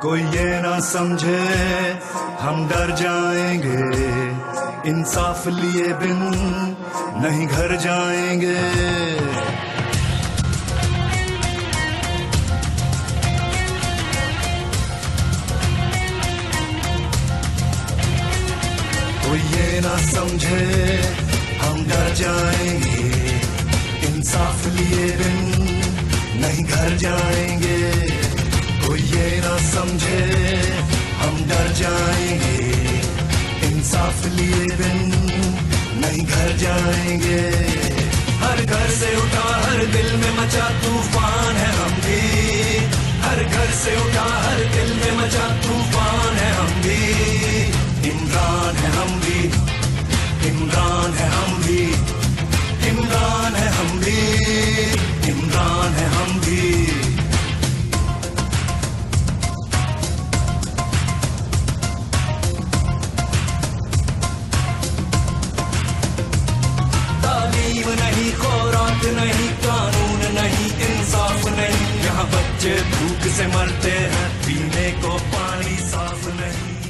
कोई ये ना समझे हम डर जाएंगे, इंसाफ लिए बिन नहीं घर जाएंगे। कोई ये ना समझे हम डर जाएंगे, इंसाफ लिए बिन नहीं घर जाएंगे। कोई ये ना समझे हम डर जाएंगे, इंसाफ लिए बिन नहीं घर जाएंगे। हर घर से उठा हर दिल में मचा तूफान है हम भी, हर घर से उठा हर दिल में मचा तूफान है हम भी। इमरान है हम भी, इमरान है हम भी, इमरान है हम भी, इमरान है हम भी। तालीम नहीं, खुराक नहीं, कानून नहीं, इंसाफ नहीं, यहाँ बच्चे भूख से मरते हैं, पीने को पानी साफ नहीं।